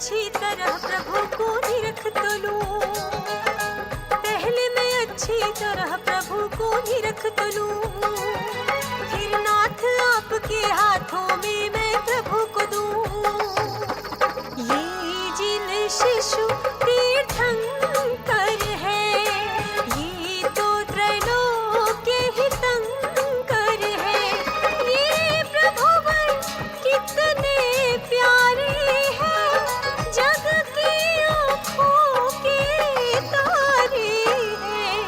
अच्छी तरह प्रभु को निरख तो लूं, पहले मैं अच्छी तरह प्रभु को निरख तो लूं, फिर नाथ आपके हाथों में मैं प्रभु को दूं। ये जिन शिशु तीर्थंकर है, ये तो त्रैलोक के हितंकर है, ये प्रभुवर कितने प्यारे हैं, जग की आँखों के तारे हैं,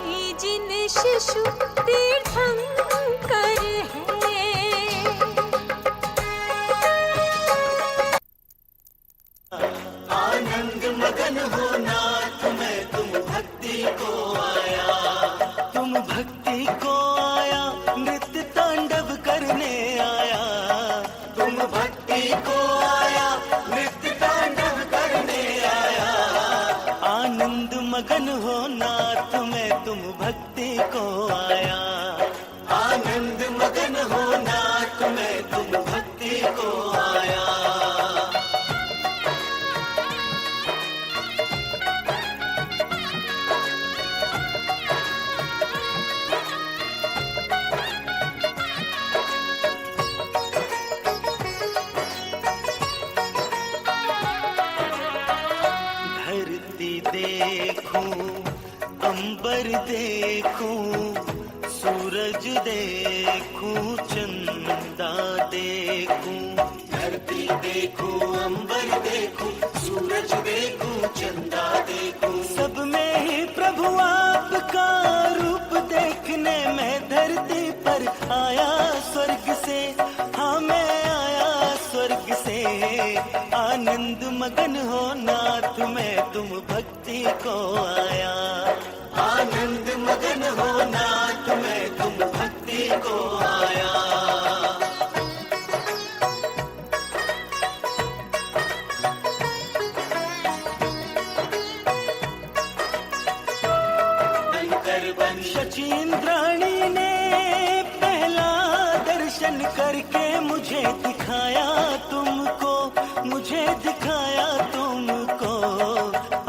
ये जिन शिशु तीर्थंकर है। आनंद मगन हो नाथ मैं तुम भक्ति को आया, तुम भक्ति को आया, नृत्य तांडव करने आया, तुम भक्ति को आया, नृत्य तांडव करने आया। आनंद मगन हो नाथ मैं तुम भक्ति को आया, आनंद मगन हो नाथ मैं तुम भक्ति को आया। धरती देखूं, अंबर देखूं, सूरज देखूं, चंदा देखूं। धरती देखूं, अंबर देखूं, सूरज देखूं, चंदा देखूं। सब में ही प्रभु आपका रूप देखने मैं धरती पर आया स्वर्ग से, हाँ मैं आया स्वर्ग से। आनंद मगन हो नाथ मैं तुम भक्ति को आया, आनंद मगन हो नाथ मैं तुम भक्ति को आया। शचीन्द्राणी ने पहला दर्शन करके मुझे दिखाया तुमको, मुझे दिखाया तुमको।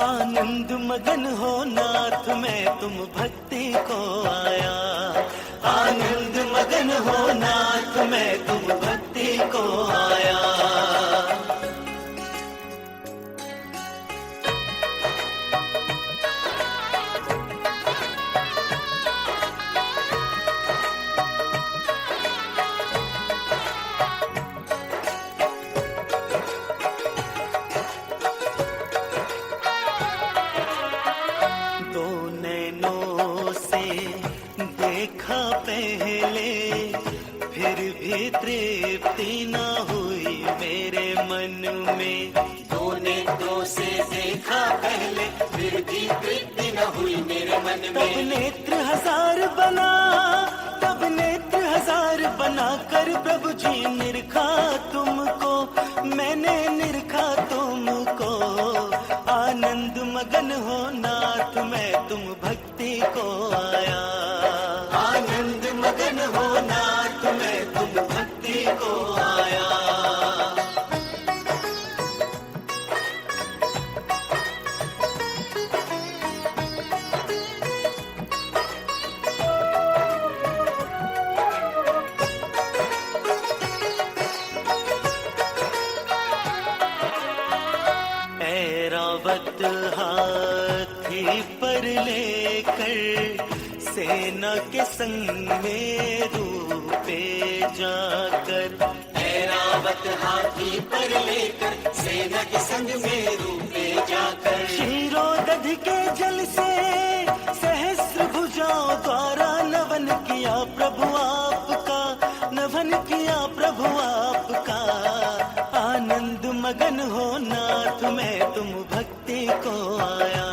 आनंद मगन हो नाथ मैं तुम भक्ति को आया, आनंद मगन हो नाथ मैं तुम भक्ति को आया। देखा पहले फिर भी तृप्ति न हुई मेरे मन में, दो नेत्रों से देखा पहले फिर भी तृप्ति न हुई मेरे मन में। तब नेत्र हजार बना, तब नेत्र हजार बना कर प्रभु जी निरखा तुमको, मैंने निरखा तुमको। आनंद मगन हो नाथ मैं तुम भक्ति को आया, आनंद मगन हो नाथ मैं तुम भक्ति को आया। ऐरावत हाथी पर लेकर सेना के संग में रूपे जाकर, ऐरावत हाथी पर लेकर सेना के संग में रूपे जाकर। क्षीरोदधि के जल से सहस्र भुजाओं द्वारा नवन किया प्रभु आपका, नवन किया प्रभु आपका। आनंद मगन हो नाथ मैं तुम भक्ति को आया,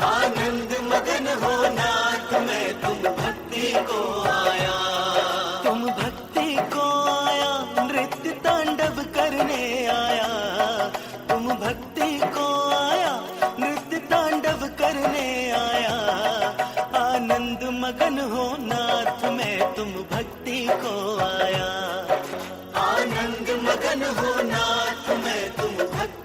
आनंद मगन हो नाथ मैं तुम भक्ति को आया। तुम भक्ति को आया, नृत्य तांडव करने आया, तुम भक्ति को आया, नृत्य तांडव करने आया। आनंद मगन हो नाथ मैं तुम भक्ति को आया, आनंद मगन हो नाथ मैं तुम भक्ति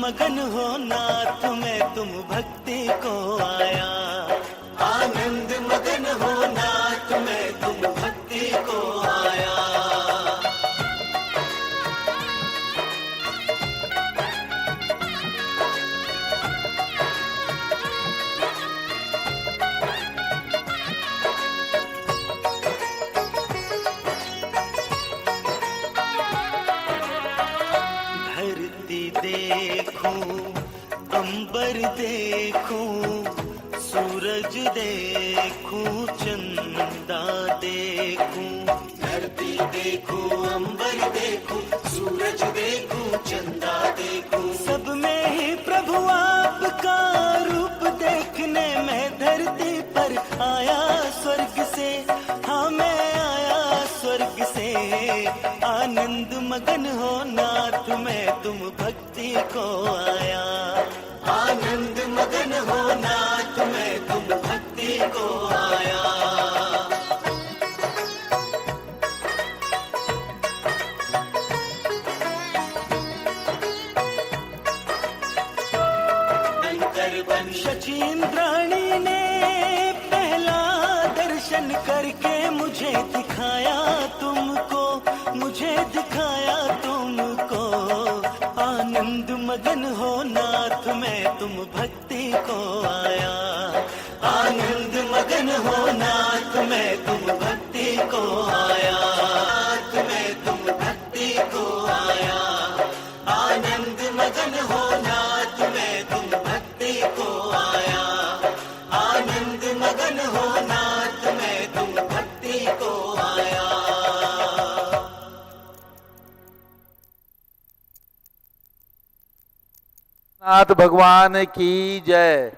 मगन हो नाथ मैं तुम भक्ति को आया। आनंद मगन हो नाथ मैं तुम भक्ति को आया। धरती देखूं, अंबर देखूं, सूरज देखूं, चंदा देखूं। धरती देखूं, अंबर देखूं, सूरज देखूं, चंदा देखूं। सब में ही प्रभु आपका रूप देखने में धरती पर आया स्वर्ग से। हाँ मैं आया स्वर्ग से। आनंद मगन हो नाथ मैं तुम भक्ति को आया। आनंद मगन हो नाथ मैं तुम भक्ति को आया। शचीन्द्राणी ने पहला दर्शन करके मुझे दिखाया तुमको, मुझे दिखाया तुमको। आनंद मगन हो नाथ मैं तुम भक्ति को आया। आनंद मगन हो नाथ मैं तुम भक्ति को आया। नाथ मैं तुम भक्ति को आया। आनंद मगन हो नाथ मैं तुम भक्ति को आया। आनंद मगन हो नाथ मैं तुम भक्ति को आया। नाथ भगवान की जय।